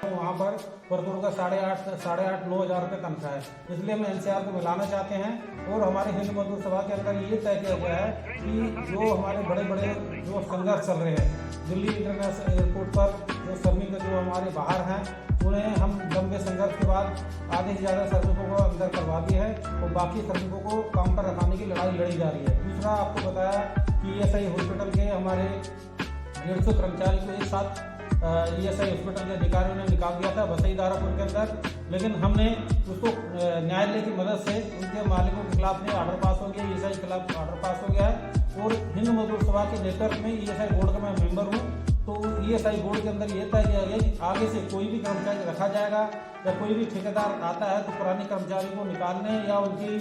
तो वहाँ पर वर्करों का 8,500-9,000 रुपये तनख्वाह है। इसलिए हम एनसीआर को मिलाना चाहते हैं और हमारे हिंद मजदूर सभा के अंदर ये तय किया गया है कि जो हमारे बड़े बड़े जो संघर्ष चल रहे हैं दिल्ली इंटरनेशनल एयरपोर्ट पर, जो श्रमिक जो हमारे बाहर हैं उन्हें हम लंबे संघर्ष के बाद आधे से ज़्यादा श्रमिकों को अंदर करवा दिया है और बाकी श्रमिकों को काम पर रखाने की लड़ाई लड़ी जा रही है। दूसरा आपको बताया कि ईएसआई हॉस्पिटल के हमारे 150 कर्मचारी को एक साथ ईएसआई हॉस्पिटल के अधिकारियों ने निकाल दिया था वसई दारापुर के अंदर, लेकिन हमने उसको न्यायालय की मदद से उनके मालिकों के खिलाफ में ऑर्डर पास हो गया, ईएसआई के खिलाफ ऑर्डर पास हो गया है और हिंद मजदूर सभा के नेतृत्व में ईएसआई बोर्ड का मैं मेंबर हूँ। तो ईएसआई बोर्ड के अंदर ये तय किया गया कि आगे से कोई भी कर्मचारी रखा जाएगा या कोई भी ठेकेदार आता है तो पुराने कर्मचारी को निकालने या उनकी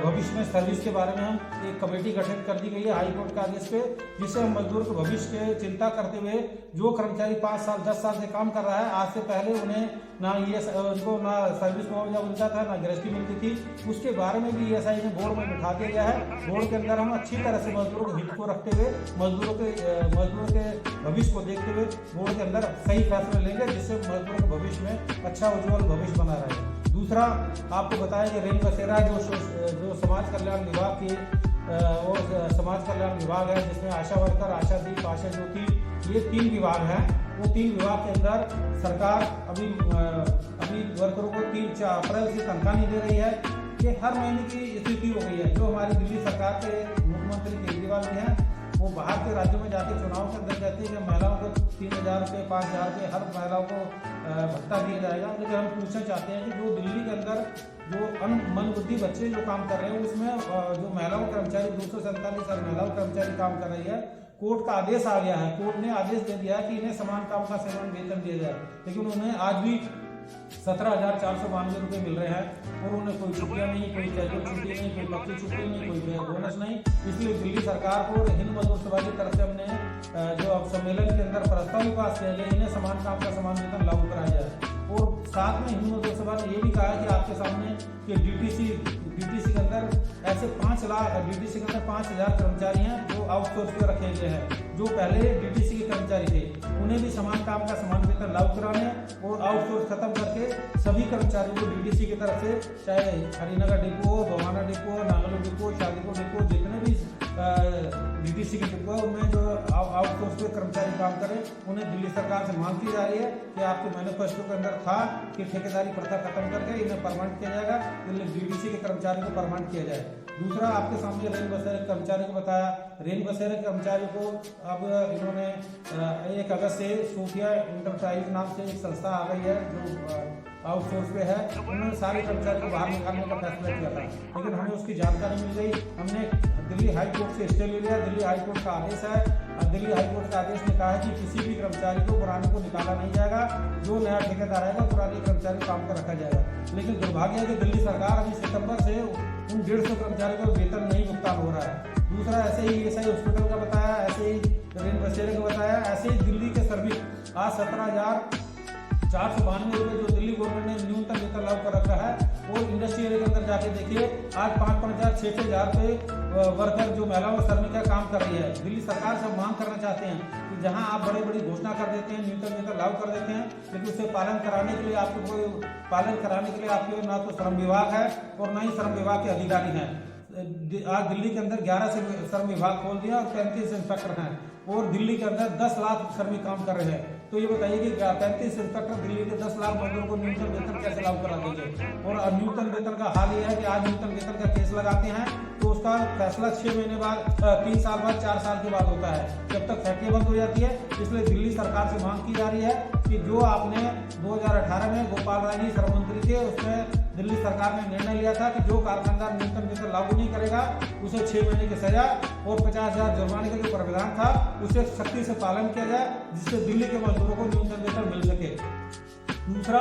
भविष्य में सर्विस के बारे में हम एक कमेटी गठित कर दी गई है हाईकोर्ट के आदेश पे, जिससे हम मजदूर को भविष्य के चिंता करते हुए जो कर्मचारी 5 साल 10 साल से काम कर रहा है आज से पहले उन्हें ना उनको ना सर्विस मुआवजा मिलता था ना गृहस्थी मिलती थी, उसके बारे में भी ईएसआई ने बोर्ड में बिठा दिया गया है। बोर्ड के अंदर हम अच्छी तरह से मजदूरों के हित को रखते हुए मजदूरों के भविष्य को देखते हुए बोर्ड के अंदर सही फैसले लेंगे जिससे मजदूरों के भविष्य में अच्छा उज्जवल भविष्य बना रहे। दूसरा आपको बताया कि रेन बसेरा जो समाज कल्याण विभाग की और समाज कल्याण विभाग है जिसमें आशा वर्कर, आशा दीप, आशा ज्योति, ये 3 विभाग हैं। वो 3 विभाग के अंदर सरकार अभी वर्करों को 3 अप्रैल से तनख्वाह नहीं दे रही है। ये हर महीने की स्थिति हो गई है। जो हमारी दिल्ली सरकार के मुख्यमंत्री केजरीवाल जी हैं वो बाहर के राज्यों में जाके चुनाव के अंदर कहते हैं कि महिलाओं को 3,000 रुपये 5,000 रुपये हर महिलाओं को भत्ता दिया जाएगा। लेकिन हम पूछना चाहते हैं कि जो दिल्ली के अंदर जो मंदबुद्धि बच्चे जो काम कर रहे हैं उसमें जो महिलाओं कर्मचारी 247 महिलाओं कर्मचारी काम कर रही है, कोर्ट का आदेश आ गया है। कोर्ट ने आदेश दे दिया है कि इन्हें समान काम का समान वेतन दिया जाए, लेकिन उन्हें आज भी 17,492 रुपये मिल रहे हैं और उन्हें कोई छुट्टियां नहीं, कोई कैजुअल छुट्टी नहीं, कोई पक्की छुट्टी नहीं, कोई बोनस नहीं। इसलिए दिल्ली सरकार को और हिंद मजदूर सभा की तरफ से हमने जो अब सम्मेलन के अंदर प्रस्ताव भी पास किया गया, इन्हें समान काम का समान वेतन लागू कराया जाए। और साथ में हिंद मजदूर सभा ने ये भी कहा कि आपके सामने कि डीटीसी के अंदर ऐसे 5 लाख डीटीसी के अंदर 5,000 कर्मचारी हैं जो आउटसोर्स पे रखे गए हैं। जो पहले डीटीसी के कर्मचारी थे उन्हें भी समान काम का समान वेतन लागू कराने और आउटसोर्स खत्म करके सभी कर्मचारियों को डीटीसी की तरफ से, चाहे Harinagar depot, Bhawana depot, Naglo depot, Shadipur depot, जितने भी डीटीसी के डिपो है उनमें जो आउटसोर्स पे कर्मचारी काम करें, उन्हें दिल्ली सरकार से मांग की जा रही है कि आपके मैनिफेस्टो के अंदर था कि ठेकेदारी प्रथा खत्म करके इन्हें परमानेंट किया जाएगा, डीटीसी के कर्मचारी को परमानेंट किया जाए। दूसरा आपके सामने रेन बसेरे कर्मचारी को बताया। रेन बसेरे कर्मचारियों को अब इन्होंने 1 अगस्त से सोफिया इंटरप्राइज नाम से एक संस्था आ गई है जो आउटसोर्स पे है, उन्होंने सारे कर्मचारी को बाहर निकालने का फैसला किया था, लेकिन हमें उसकी जानकारी मिल गई। हमने दिल्ली हाईकोर्ट से स्टे ले लिया। दिल्ली हाईकोर्ट का आदेश है, दिल्ली हाईकोर्ट का आदेश ने कहा है कि किसी भी कर्मचारी को पुराने को निकाला नहीं जाएगा, जो नया ठेकेदार आएगा पुराने कर्मचारी काम पर रखा जाएगा। लेकिन दुर्भाग्य है कि दिल्ली सरकार अभी सितंबर से उन 150 कर्मचारियों को वेतन नहीं भुगतान हो रहा है। दूसरा ऐसे ही ईएसआई हॉस्पिटल का बताया, ऐसे ही रेन बसेरे का बताया, ऐसे ही दिल्ली के श्रमिक आज 17,492 रुपये जो दिल्ली गवर्नमेंट ने न्यूनतम वेतन लागू कर रखा है और इंडस्ट्री एरिया के अंदर जाके देखिए आज 5,000, 6,000 रुपये वर्कर जो महिलाओं श्रमिका काम कर रही है। दिल्ली सरकार से मांग करना चाहते हैं कि जहां आप बड़ी बड़ी घोषणा कर देते हैं, न्यूनतम वेतन लागू कर देते हैं, लेकिन उसे पालन कराने के लिए आपके ना तो श्रम विभाग है और ना ही श्रम विभाग के अधिकारी हैं। आज दिल्ली के अंदर 11 से श्रम विभाग खोल दिया और 35 इंस्पेक्टर हैं और दिल्ली के अंदर 10 लाख श्रमिक काम कर रहे हैं। तो ये बताइए कि 35 इंस्पेक्टर दिल्ली के 10 लाख मजदूरों को न्यूनतम वेतन कैसे लागू करा देंगे। और न्यूनतम वेतन का हाल ये है कि आज न्यूनतम वेतन का केस लगाते हैं तो उसका फैसला 6 महीने बाद, 3 साल बाद, 4 साल के बाद होता है, जब तक फैक्ट्री बंद हो जाती है। इसलिए दिल्ली सरकार से मांग की जा रही है कि जो आपने 2018 में गोपाल राय जी श्रम मंत्री थे उसमें दिल्ली सरकार ने निर्णय लिया था कि जो कारखानदार न्यूनतम वेतन लागू नहीं करेगा उसे 6 महीने की सजा और 50,000 जुर्माने का जो प्रावधान था उसे सख्ती से पालन किया जाए, जिससे दिल्ली के मजदूरों को न्यूनतम वेतन मिल सके। दूसरा,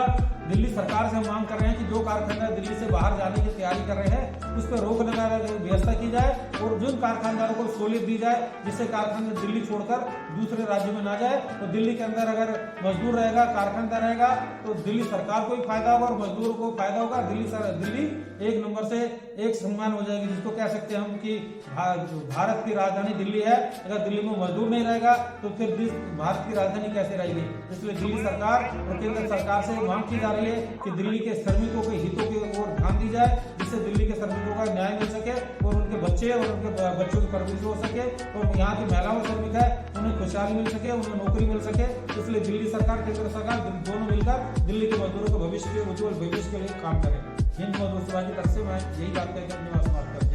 दिल्ली सरकार से मांग कर रहे हैं कि जो कारखानदार दिल्ली से बाहर जाने की तैयारी कर रहे हैं उस पर रोक लगाने की व्यवस्था की जाए और जिन कारखानदारों को सहूलियत दी जाए जिससे कारखाने दिल्ली छोड़कर दूसरे राज्य में ना जाए। तो दिल्ली के अंदर अगर मजदूर रहेगा, कारखानदार रहेगा, तो दिल्ली सरकार को भी फायदा होगा और मजदूरों को फायदा होगा। दिल्ली एक नंबर से एक सम्मान हो जाएगी, जिसको कह सकते हैं हम कि भारत की राजधानी दिल्ली है। अगर दिल्ली में मजदूर नहीं रहेगा तो फिर भारत की राजधानी कैसे रहेगी। इसलिए दिल्ली सरकार और केंद्र सरकार से मांग की जा रही है कि दिल्ली के श्रमिकों के हितों की ओर ध्यान दी जाए, जिससे दिल्ली के श्रमिकों का न्याय मिल सके और उनके बच्चे और उनके बच्चों की परवरिश हो सके और यहाँ की महिलाओं श्रमिक है उन्हें खुशहाली मिल सके, उन्हें नौकरी मिल सके। इसलिए दिल्ली सरकार, केंद्र सरकार दोनों मिलकर दिल्ली के मजदूरों के भविष्य के उज्जवल भविष्य के लिए काम करें। हिंद मजदूर सभा की तरफ से मैं यही बात कहकर अपनी बात समाप्त करता हूं।